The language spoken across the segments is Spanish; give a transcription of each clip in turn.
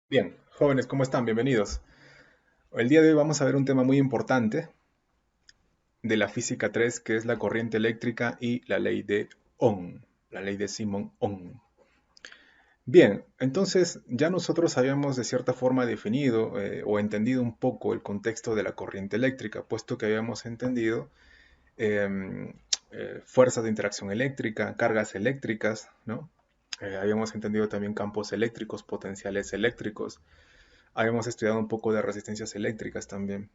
Bien, jóvenes, ¿cómo están? Bienvenidos. El día de hoy vamos a ver un tema muy importante de la física 3, que es la corriente eléctrica y la ley de Ohm, la ley de Simon Ohm. Bien, entonces ya nosotros habíamos de cierta forma definido o entendido un poco el contexto de la corriente eléctrica, puesto que habíamos entendido em, fuerzas de interacción eléctrica, cargas eléctricas, ¿no? Habíamos entendido también campos eléctricos, potenciales eléctricos. Habíamos estudiado un poco de resistencias eléctricas también.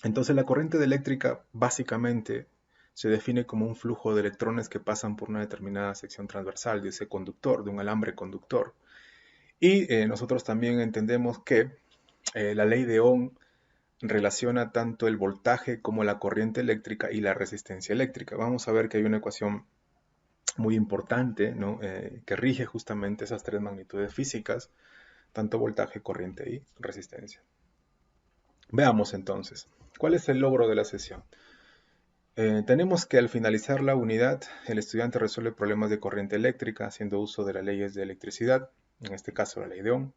Entonces la corriente eléctrica básicamente se define como un flujo de electrones que pasan por una determinada sección transversal de ese conductor, de un alambre conductor. Y nosotros también entendemos que la ley de Ohm relaciona tanto el voltaje como la corriente eléctrica y la resistencia eléctrica. Vamos a ver que hay una ecuación muy importante, ¿no? Que rige justamente esas tres magnitudes físicas, tanto voltaje, corriente y resistencia. Veamos entonces, ¿cuál es el logro de la sesión? Tenemos que al finalizar la unidad, el estudiante resuelve problemas de corriente eléctrica haciendo uso de las leyes de electricidad, en este caso la ley de Ohm,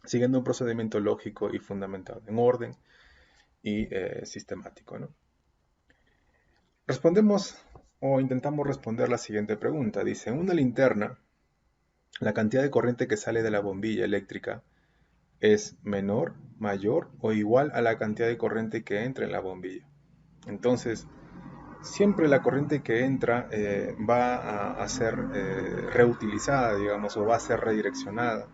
siguiendo un procedimiento lógico y fundamentado en orden y sistemático, ¿no? Respondemos o intentamos responder la siguiente pregunta. Dice, en una linterna, la cantidad de corriente que sale de la bombilla eléctrica es menor, mayor o igual a la cantidad de corriente que entra en la bombilla. Entonces, siempre la corriente que entra va a ser reutilizada, digamos, o va a ser redireccionada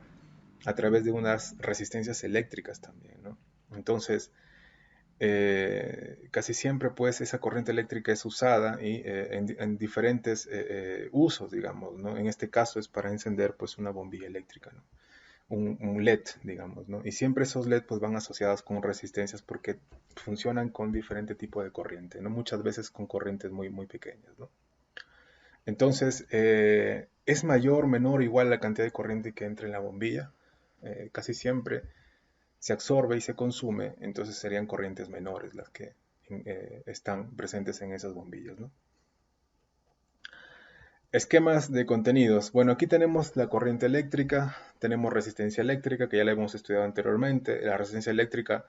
a través de unas resistencias eléctricas también, ¿no? Entonces, casi siempre pues esa corriente eléctrica es usada y, en diferentes usos, digamos, ¿no? En este caso es para encender pues una bombilla eléctrica, ¿no? Un LED, digamos, ¿no? Y siempre esos LED pues van asociados con resistencias porque funcionan con diferente tipo de corriente, ¿no? Muchas veces con corrientes muy, muy pequeñas, ¿no? Entonces, ¿es mayor, menor o igual la cantidad de corriente que entra en la bombilla? Casi siempre se absorbe y se consume, entonces serían corrientes menores las que están presentes en esas bombillas, ¿no? Esquemas de contenidos. Bueno, aquí tenemos la corriente eléctrica, tenemos resistencia eléctrica, que ya la hemos estudiado anteriormente. La resistencia eléctrica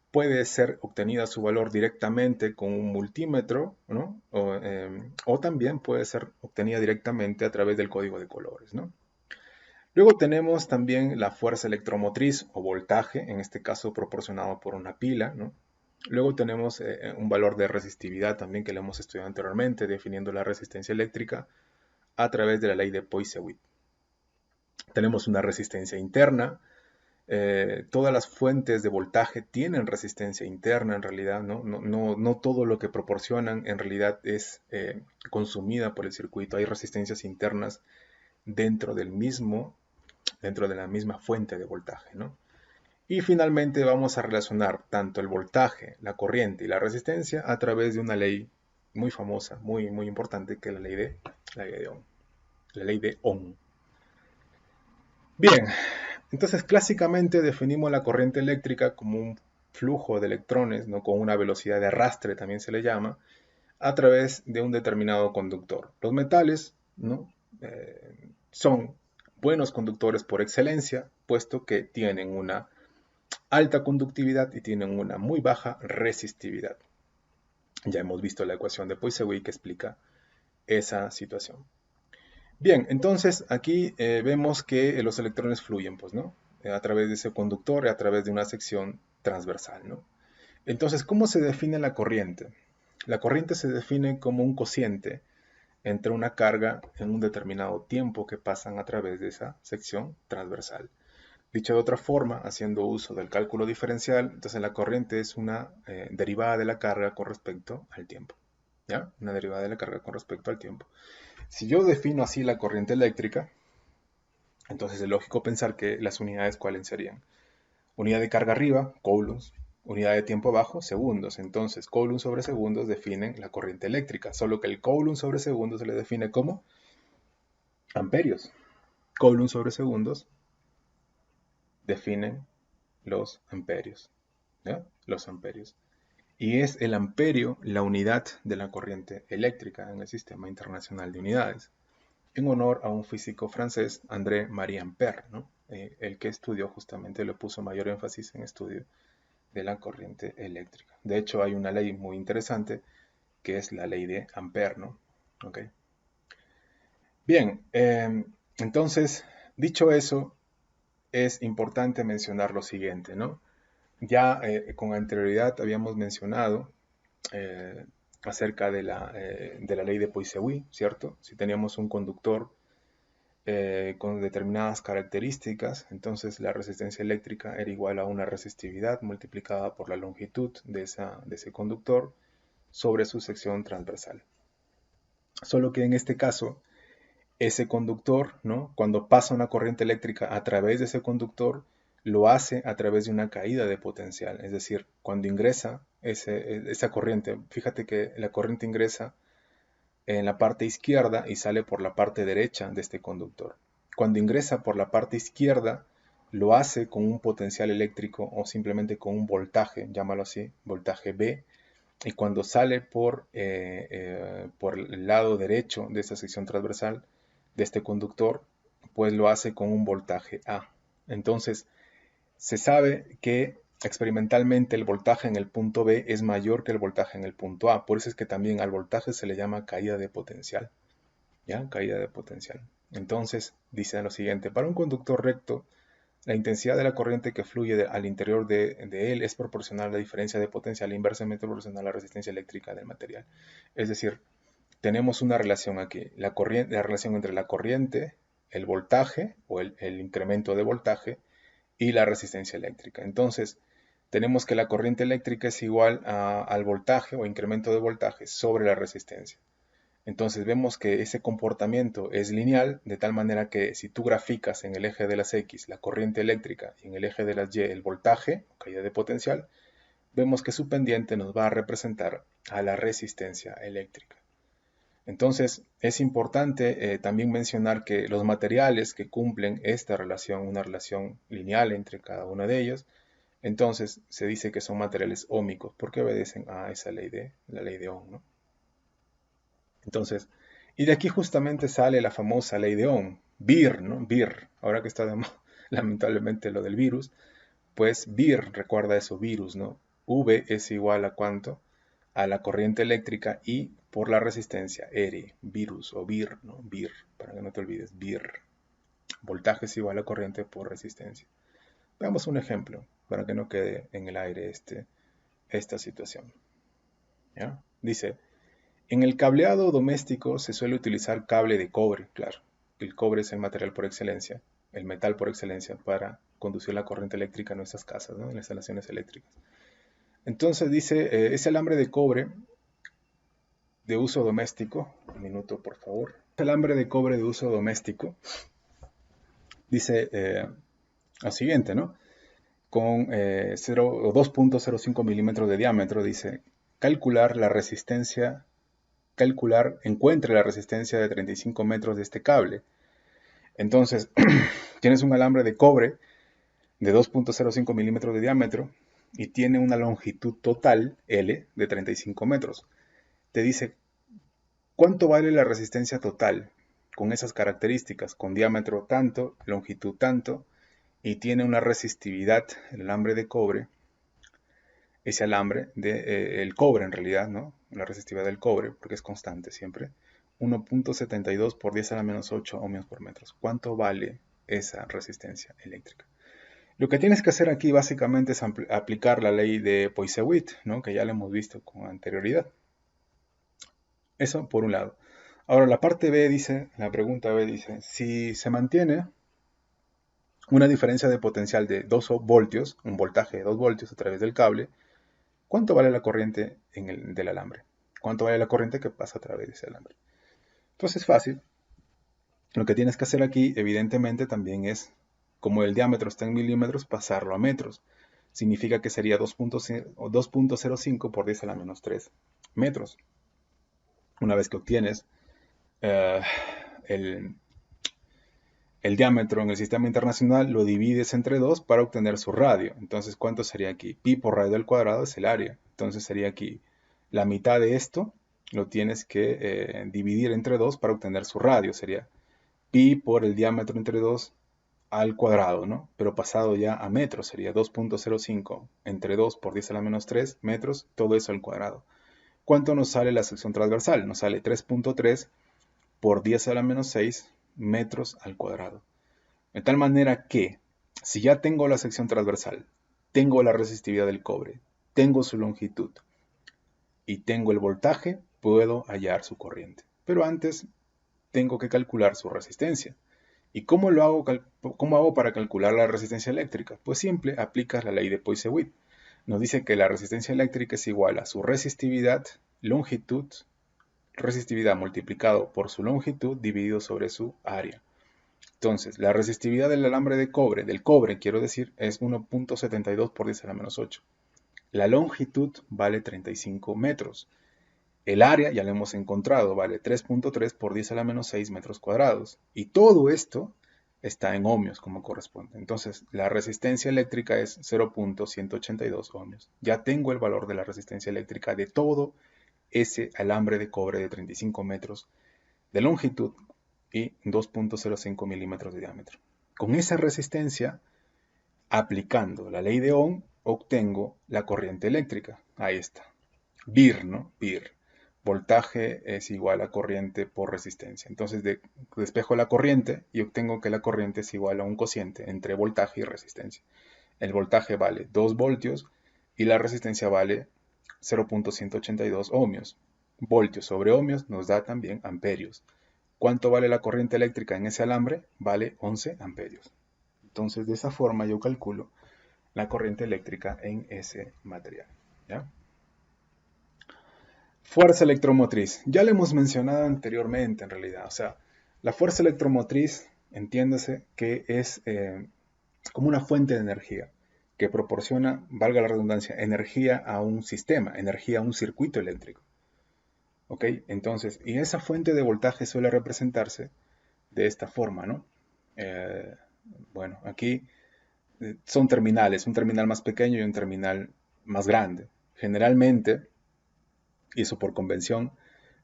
puede ser obtenida su valor directamente con un multímetro, ¿no? O también puede ser obtenida directamente a través del código de colores, ¿no? Luego tenemos también la fuerza electromotriz o voltaje, en este caso proporcionado por una pila, ¿no? Luego tenemos un valor de resistividad también que lo hemos estudiado anteriormente, definiendo la resistencia eléctrica a través de la ley de Poiseuille. Tenemos una resistencia interna. Todas las fuentes de voltaje tienen resistencia interna en realidad, ¿no? No todo lo que proporcionan en realidad es consumida por el circuito. Hay resistencias internas dentro del mismo, dentro de la misma fuente de voltaje, ¿no? Y finalmente vamos a relacionar tanto el voltaje, la corriente y la resistencia a través de una ley muy famosa, muy, muy importante, que es la ley de Ohm. La ley de Ohm. Bien, entonces clásicamente definimos la corriente eléctrica como un flujo de electrones, ¿no? Con una velocidad de arrastre, también se le llama, a través de un determinado conductor. Los metales, ¿no? Son buenos conductores por excelencia, puesto que tienen una alta conductividad y tienen una muy baja resistividad. Ya hemos visto la ecuación de Poiseuille que explica esa situación. Bien, entonces aquí vemos que los electrones fluyen, pues, ¿no? A través de ese conductor, a través de una sección transversal, ¿no? Entonces, ¿cómo se define la corriente? La corriente se define como un cociente entre una carga en un determinado tiempo que pasan a través de esa sección transversal. Dicho de otra forma, haciendo uso del cálculo diferencial, entonces la corriente es una derivada de la carga con respecto al tiempo. ¿Ya? Una derivada de la carga con respecto al tiempo. Si yo defino así la corriente eléctrica, entonces es lógico pensar que las unidades cuáles serían. Unidad de carga arriba, coulombs. Unidad de tiempo abajo, segundos. Entonces, coulomb sobre segundos definen la corriente eléctrica, solo que el coulomb sobre segundos se le define como amperios. Coulomb sobre segundos definen los amperios. ¿Ya? Los amperios. Y es el amperio la unidad de la corriente eléctrica en el Sistema Internacional de Unidades, en honor a un físico francés, André Marie Ampère, ¿no? el que estudió justamente le puso mayor énfasis en estudio de la corriente eléctrica. De hecho, hay una ley muy interesante que es la ley de Ampère, ¿no? ¿Ok? Bien, entonces, dicho eso, es importante mencionar lo siguiente, ¿no? Ya con anterioridad habíamos mencionado eh, acerca de la ley de Poiseuille, ¿cierto? Si teníamos un conductor con determinadas características, entonces la resistencia eléctrica era igual a una resistividad multiplicada por la longitud de ese conductor sobre su sección transversal. Solo que en este caso, ese conductor, ¿no? Cuando pasa una corriente eléctrica a través de ese conductor, lo hace a través de una caída de potencial. Es decir, cuando ingresa esa corriente, fíjate que la corriente ingresa en la parte izquierda y sale por la parte derecha de este conductor. Cuando ingresa por la parte izquierda, lo hace con un potencial eléctrico o simplemente con un voltaje, llámalo así, voltaje B, y cuando sale por el lado derecho de esta sección transversal de este conductor, pues lo hace con un voltaje A. Entonces, se sabe que experimentalmente el voltaje en el punto B es mayor que el voltaje en el punto A. Por eso es que también al voltaje se le llama caída de potencial. ¿Ya? Caída de potencial. Entonces, dice lo siguiente, para un conductor recto, la intensidad de la corriente que fluye al interior de él es proporcional a la diferencia de potencial, inversamente proporcional a la resistencia eléctrica del material. Es decir, tenemos una relación aquí, la relación entre la corriente, el voltaje o el incremento de voltaje y la resistencia eléctrica. Entonces, tenemos que la corriente eléctrica es igual al voltaje o incremento de voltaje sobre la resistencia. Entonces vemos que ese comportamiento es lineal, de tal manera que si tú graficas en el eje de las X la corriente eléctrica y en el eje de las Y el voltaje, caída de potencial, vemos que su pendiente nos va a representar a la resistencia eléctrica. Entonces es importante también mencionar que los materiales que cumplen esta relación, una relación lineal entre cada uno de ellos, entonces se dice que son materiales óhmicos porque obedecen a esa ley la ley de Ohm, ¿no? Entonces, y de aquí justamente sale la famosa ley de Ohm, BIR, ¿no? BIR, ahora que está lamentablemente lo del virus, pues BIR, recuerda eso, virus, ¿no? V es igual a ¿cuánto? A la corriente eléctrica y por la resistencia, R, virus o BIR, ¿no? BIR, para que no te olvides, BIR. Voltaje es igual a corriente por resistencia. Veamos un ejemplo para que no quede en el aire esta situación. ¿Ya? Dice, en el cableado doméstico se suele utilizar cable de cobre, claro. El cobre es el material por excelencia, el metal por excelencia para conducir la corriente eléctrica en nuestras casas, ¿no? En las instalaciones eléctricas. Entonces dice, ese alambre de cobre de uso doméstico, un minuto por favor. El alambre de cobre de uso doméstico dice lo siguiente, ¿no? Con 2.05 milímetros de diámetro, dice, encuentre la resistencia de 35 metros de este cable. Entonces, tienes un alambre de cobre de 2.05 milímetros de diámetro y tiene una longitud total, L, de 35 metros. Te dice, ¿cuánto vale la resistencia total con esas características? Con diámetro tanto, longitud tanto, y tiene una resistividad, el alambre de cobre, ese alambre, el cobre en realidad, ¿no? La resistividad del cobre, porque es constante siempre, 1.72 por 10 a la menos 8 ohmios por metro. ¿Cuánto vale esa resistencia eléctrica? Lo que tienes que hacer aquí básicamente es aplicar la ley de Poiseuille, ¿no? Que ya la hemos visto con anterioridad. Eso por un lado. Ahora la parte B dice, la pregunta B dice, si se mantiene una diferencia de potencial de 2 voltios, un voltaje de 2 voltios a través del cable, ¿cuánto vale la corriente del alambre? ¿Cuánto vale la corriente que pasa a través de ese alambre? Entonces es fácil. Lo que tienes que hacer aquí, evidentemente, también es, como el diámetro está en milímetros, pasarlo a metros. Significa que sería 2.05 por 10 a la menos 3 metros. Una vez que obtienes el diámetro en el sistema internacional, lo divides entre 2 para obtener su radio. Entonces, ¿cuánto sería aquí? Pi por radio al cuadrado es el área. Entonces sería aquí la mitad de esto, lo tienes que dividir entre 2 para obtener su radio. Sería pi por el diámetro entre 2 al cuadrado, ¿no? Pero pasado ya a metros, sería 2.05 entre 2 por 10 a la menos 3 metros, todo eso al cuadrado. ¿Cuánto nos sale la sección transversal? Nos sale 3.3 por 10 a la menos 6 metros al cuadrado. De tal manera que, si ya tengo la sección transversal, tengo la resistividad del cobre, tengo su longitud y tengo el voltaje, puedo hallar su corriente. Pero antes tengo que calcular su resistencia. ¿Y cómo hago para calcular la resistencia eléctrica? Pues simple, aplicas la ley de Poiseuille. Nos dice que la resistencia eléctrica es igual a su resistividad, longitud, resistividad multiplicado por su longitud dividido sobre su área. Entonces, la resistividad del alambre de cobre, del cobre quiero decir, es 1.72 por 10 a la menos 8. La longitud vale 35 metros. El área ya lo hemos encontrado, vale 3.3 por 10 a la menos 6 metros cuadrados. Y todo esto está en ohmios como corresponde. Entonces, la resistencia eléctrica es 0.182 ohmios. Ya tengo el valor de la resistencia eléctrica de todo ese alambre de cobre de 35 metros de longitud y 2.05 milímetros de diámetro. Con esa resistencia, aplicando la ley de Ohm, obtengo la corriente eléctrica. Ahí está. VIR, ¿no? VIR. Voltaje es igual a corriente por resistencia. Entonces despejo la corriente y obtengo que la corriente es igual a un cociente entre voltaje y resistencia. El voltaje vale 2 voltios y la resistencia vale 0.182 ohmios. Voltios sobre ohmios nos da también amperios. ¿Cuánto vale la corriente eléctrica en ese alambre? Vale 11 amperios. Entonces, de esa forma yo calculo la corriente eléctrica en ese material. ¿Ya? Fuerza electromotriz. Ya lo hemos mencionado anteriormente, en realidad. O sea, la fuerza electromotriz, entiéndase que es como una fuente de energía que proporciona, valga la redundancia, energía a un sistema, energía a un circuito eléctrico. ¿Ok? Entonces, y esa fuente de voltaje suele representarse de esta forma, ¿no? Eh, bueno, aquí son terminales, un terminal más pequeño y un terminal más grande. Generalmente, y eso por convención,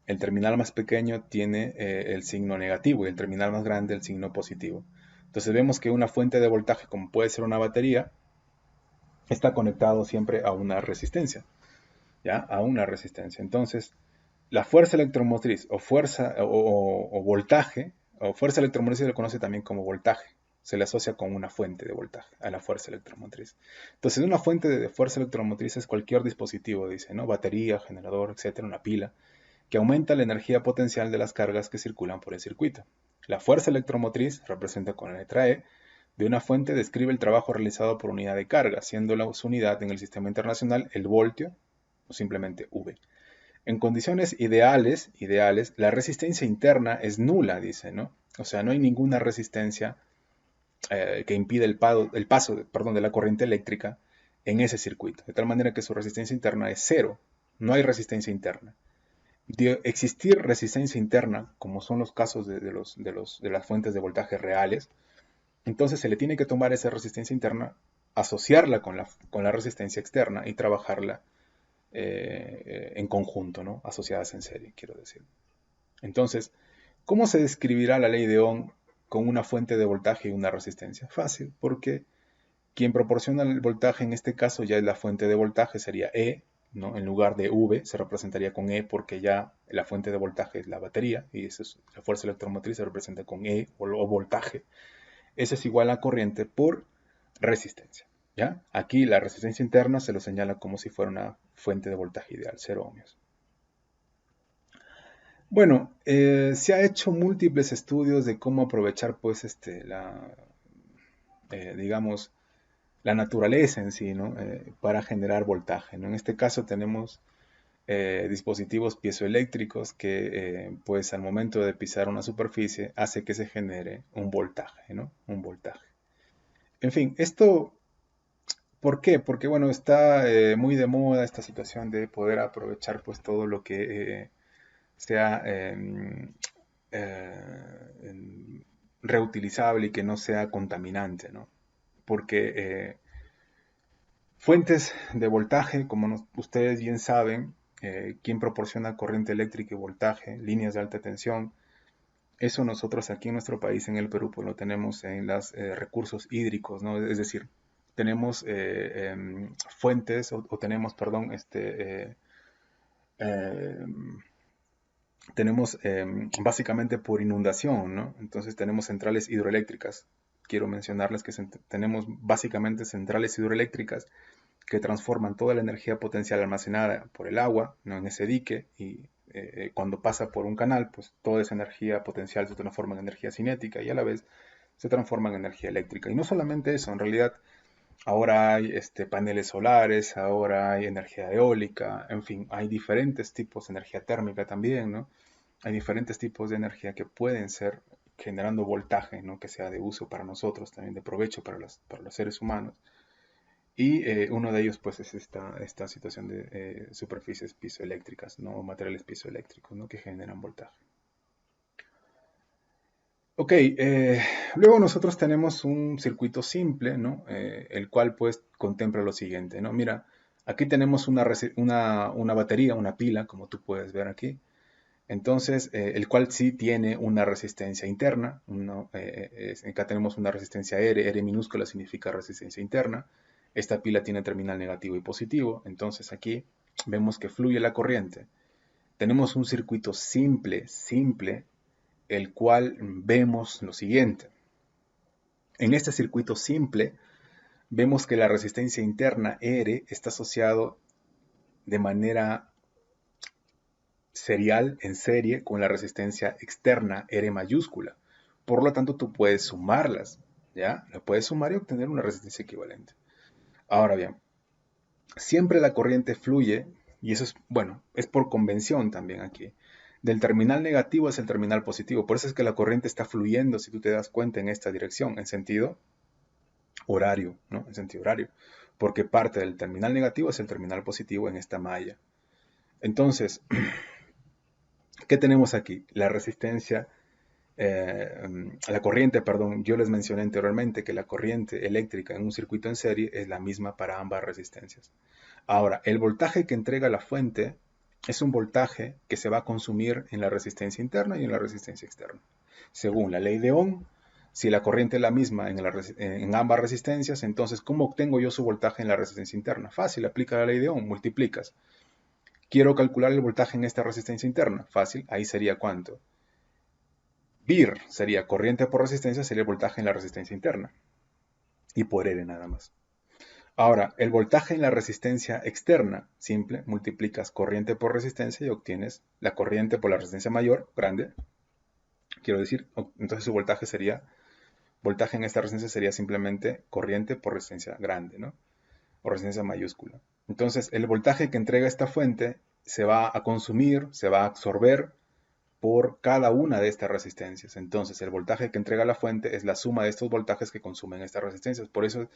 el terminal más pequeño tiene el signo negativo y el terminal más grande el signo positivo. Entonces vemos que una fuente de voltaje, como puede ser una batería, está conectado siempre a una resistencia, ¿ya? A una resistencia. Entonces, la fuerza electromotriz o voltaje, o fuerza electromotriz se le conoce también como voltaje. Se le asocia con una fuente de voltaje a la fuerza electromotriz. Entonces, una fuente de fuerza electromotriz es cualquier dispositivo, dice, ¿no? Batería, generador, etcétera, una pila, que aumenta la energía potencial de las cargas que circulan por el circuito. La fuerza electromotriz, representa con la letra E, de una fuente describe el trabajo realizado por unidad de carga, siendo la unidad en el sistema internacional el voltio o simplemente V. En condiciones ideales, la resistencia interna es nula, dice, ¿no? O sea, no hay ninguna resistencia que impida el paso de la corriente eléctrica en ese circuito. De tal manera que su resistencia interna es cero. No hay resistencia interna. De existir resistencia interna, como son los casos de las fuentes de voltaje reales, entonces se le tiene que tomar esa resistencia interna, asociarla con la resistencia externa y trabajarla en conjunto, ¿no? Asociadas en serie, quiero decir. Entonces, ¿cómo se describirá la ley de Ohm con una fuente de voltaje y una resistencia? Fácil, porque quien proporciona el voltaje en este caso ya es la fuente de voltaje, sería E, ¿no? En lugar de V se representaría con E porque ya la fuente de voltaje es la batería y la fuerza electromotriz se representa con E o voltaje. Eso es igual a corriente por resistencia. ¿Ya? Aquí la resistencia interna se lo señala como si fuera una fuente de voltaje ideal, 0 ohmios. Bueno, se ha hecho múltiples estudios de cómo aprovechar, pues, digamos, la naturaleza en sí, ¿no? Para generar voltaje, ¿no? En este caso tenemos dispositivos piezoeléctricos que, pues, al momento de pisar una superficie hace que se genere un voltaje, ¿no? Un voltaje. En fin, esto, ¿por qué? Porque, bueno, está muy de moda esta situación de poder aprovechar, pues, todo lo que sea reutilizable y que no sea contaminante, ¿no? Porque fuentes de voltaje, como ustedes bien saben, quien proporciona corriente eléctrica y voltaje, líneas de alta tensión, Eso nosotros aquí en nuestro país, en el Perú, pues lo tenemos en los recursos hídricos, ¿no? Es decir, tenemos fuentes o tenemos, perdón, em, tenemos básicamente por inundación, ¿no? Entonces tenemos centrales hidroeléctricas. Quiero mencionarles que tenemos básicamente centrales hidroeléctricas que transforman toda la energía potencial almacenada por el agua, ¿no? En ese dique y cuando pasa por un canal, pues toda esa energía potencial se transforma en energía cinética y a la vez se transforma en energía eléctrica. Y no solamente eso, en realidad ahora hay paneles solares, ahora hay energía eólica, en fin, hay diferentes tipos de energía térmica también, ¿no? Hay diferentes tipos de energía que pueden ser generando voltaje, ¿no? Que sea de uso para nosotros, también de provecho para los seres humanos. Y uno de ellos, pues, es esta situación de superficies piezoeléctricas, ¿no? O materiales piezoeléctricos, ¿no? Que generan voltaje. Ok, luego nosotros tenemos un circuito simple, ¿no? El cual pues contempla lo siguiente, ¿no? Mira, aquí tenemos una batería, una pila, como tú puedes ver aquí. Entonces, el cual sí tiene una resistencia interna. Acá tenemos una resistencia R, R minúscula significa resistencia interna. Esta pila tiene terminal negativo y positivo. Entonces aquí vemos que fluye la corriente. Tenemos un circuito simple, el cual vemos lo siguiente. En este circuito simple, vemos que la resistencia interna R está asociado de manera serial, en serie, con la resistencia externa R mayúscula. Por lo tanto, tú puedes sumarlas, ¿ya? La puedes sumar y obtener una resistencia equivalente. Ahora bien, siempre la corriente fluye, y eso es, bueno, es por convención también aquí, del terminal negativo hacia el terminal positivo. Por eso es que la corriente está fluyendo, si tú te das cuenta, en esta dirección, en sentido horario, ¿no? En sentido horario, porque parte del terminal negativo hacia el terminal positivo en esta malla. Entonces, ¿qué tenemos aquí? La resistencia, la corriente, perdón, yo les mencioné anteriormente que la corriente eléctrica en un circuito en serie es la misma para ambas resistencias. Ahora, el voltaje que entrega la fuente es un voltaje que se va a consumir en la resistencia interna y en la resistencia externa. Según la ley de Ohm, si la corriente es la misma en ambas resistencias, entonces, ¿cómo obtengo yo su voltaje en la resistencia interna? Fácil, aplica la ley de Ohm, multiplicas. Quiero calcular el voltaje en esta resistencia interna. Fácil, ahí sería ¿cuánto? VIR sería corriente por resistencia, sería el voltaje en la resistencia interna. Y por R nada más. Ahora, el voltaje en la resistencia externa, simple, multiplicas corriente por resistencia y obtienes la corriente por la resistencia mayor, grande. Quiero decir, entonces su voltaje en esta resistencia sería simplemente corriente por resistencia grande, ¿no? O resistencia mayúscula. Entonces, el voltaje que entrega esta fuente se va a consumir, se va a absorber por cada una de estas resistencias. Entonces, el voltaje que entrega la fuente es la suma de estos voltajes que consumen estas resistencias. Por eso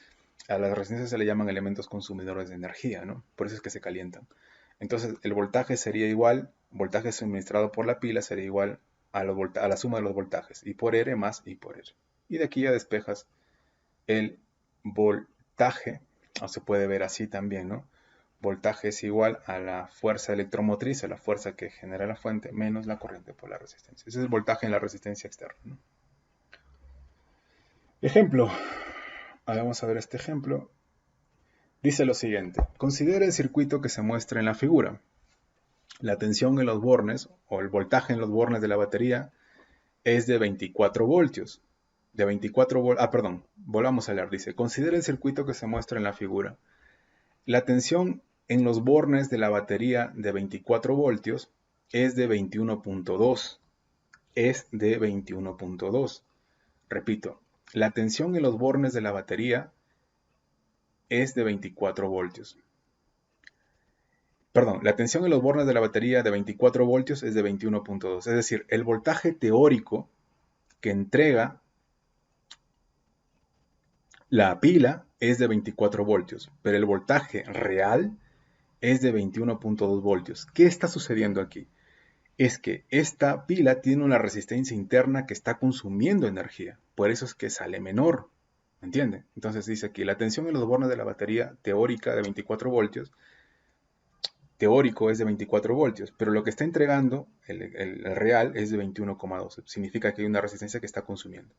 a las resistencias se le llaman elementos consumidores de energía, ¿no? Por eso es que se calientan. Entonces, el voltaje sería igual, voltaje suministrado por la pila sería igual a la suma de los voltajes, I por R más I por R. Y de aquí ya despejas el voltaje, o se puede ver así también, ¿no? Voltaje es igual a la fuerza electromotriz, a la fuerza que genera la fuente, menos la corriente por la resistencia. Ese es el voltaje en la resistencia externa, ¿no? Ejemplo. Vamos a ver este ejemplo. Dice lo siguiente. Considera el circuito que se muestra en la figura. La tensión en los bornes, o el voltaje en los bornes de la batería, es de 24 voltios. De 24 voltios. Perdón. Volvamos a leer. Dice, considera el circuito que se muestra en la figura. La tensión en los bornes de la batería de 24 voltios es de 21.2. Es de 21.2. Repito, la tensión en los bornes de la batería es de 24 voltios. Perdón, la tensión en los bornes de la batería de 24 voltios es de 21.2. Es decir, el voltaje teórico que entrega la pila es de 24 voltios, pero el voltaje real es de 21.2 voltios. ¿Qué está sucediendo aquí? Es que esta pila tiene una resistencia interna que está consumiendo energía. Por eso es que sale menor. ¿Me entiende? Entonces dice aquí, la tensión en los bornes de la batería teórica de 24 voltios teórico es de 24 voltios, pero lo que está entregando, el real, es de 21,2. Significa que hay una resistencia que está consumiendo.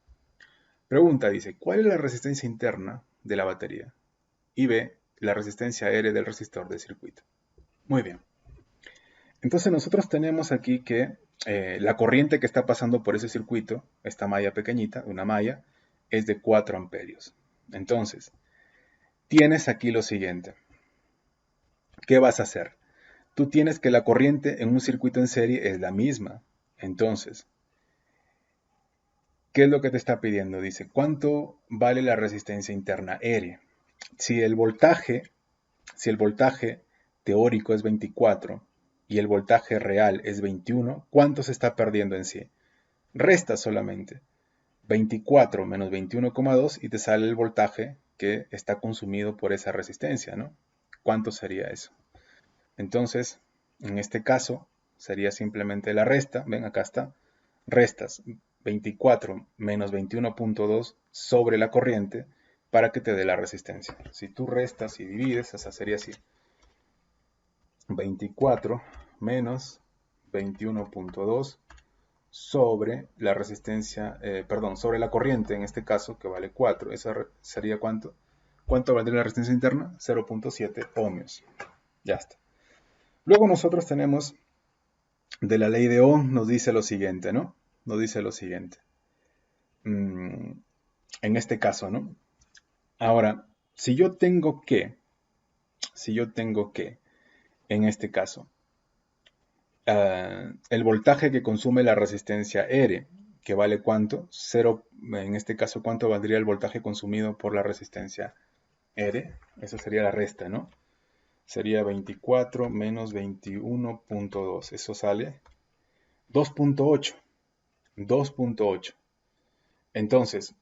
Pregunta, dice, ¿cuál es la resistencia interna de la batería? Y B, la resistencia R del resistor del circuito. Muy bien. Entonces nosotros tenemos aquí que la corriente que está pasando por ese circuito, esta malla pequeñita, una malla, es de 4 amperios. Entonces, tienes aquí lo siguiente. ¿Qué vas a hacer? Tú tienes que la corriente en un circuito en serie es la misma. Entonces, ¿qué es lo que te está pidiendo? Dice, ¿cuánto vale la resistencia interna R? Si el voltaje teórico es 24 y el voltaje real es 21, ¿cuánto se está perdiendo en sí? Resta solamente 24 menos 21,2 y te sale el voltaje que está consumido por esa resistencia, ¿no? ¿Cuánto sería eso? Entonces, en este caso, sería simplemente la resta, ven acá está, restas 24 menos 21,2 sobre la corriente para que te dé la resistencia. Si tú restas y divides, esa sería así. 24 menos 21,2 sobre la resistencia, sobre la corriente, en este caso, que vale 4. ¿Esa sería cuánto? ¿Cuánto valdría la resistencia interna? 0,7 ohmios. Ya está. Luego nosotros tenemos, de la ley de Ohm, nos dice lo siguiente, ¿no? Nos dice lo siguiente. En este caso, ¿no? Ahora, si yo tengo que, en este caso, el voltaje que consume la resistencia R, que vale cuánto, 0, en este caso, ¿cuánto valdría el voltaje consumido por la resistencia R? Esa sería la resta, ¿no? Sería 24 menos 21,2. Eso sale 2,8. 2,8. Entonces,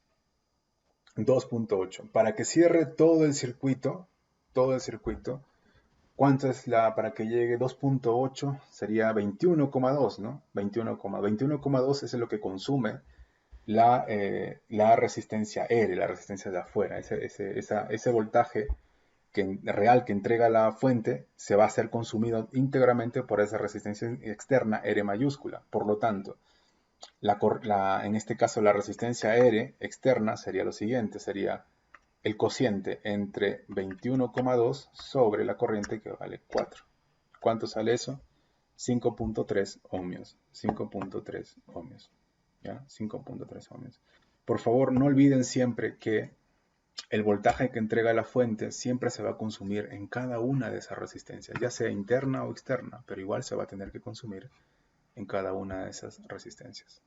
2,8. Para que cierre todo el circuito, ¿cuánto es para que llegue 2,8? Sería 21,2, ¿no? 21,2 es lo que consume la resistencia R, la resistencia de afuera. Ese voltaje real que entrega la fuente se va a ser consumido íntegramente por esa resistencia externa R mayúscula. Por lo tanto, en este caso la resistencia R externa sería lo siguiente, sería el cociente entre 21,2 sobre la corriente que vale 4. ¿Cuánto sale eso? 5,3 ohmios. 5,3 ohmios. ¿Ya? 5,3 ohmios. Por favor, no olviden siempre que el voltaje que entrega la fuente siempre se va a consumir en cada una de esas resistencias, ya sea interna o externa, pero igual se va a tener que consumir en cada una de esas resistencias.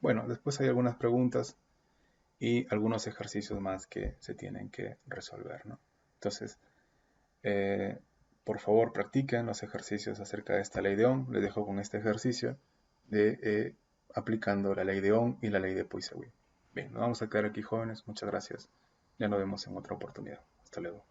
Bueno, después hay algunas preguntas y algunos ejercicios más que se tienen que resolver, ¿no? Entonces, por favor, practiquen los ejercicios acerca de esta ley de Ohm. Les dejo con este ejercicio de aplicando la ley de Ohm y la ley de Puiseuil. Bien, nos vamos a quedar aquí, jóvenes. Muchas gracias. Ya nos vemos en otra oportunidad. Hasta luego.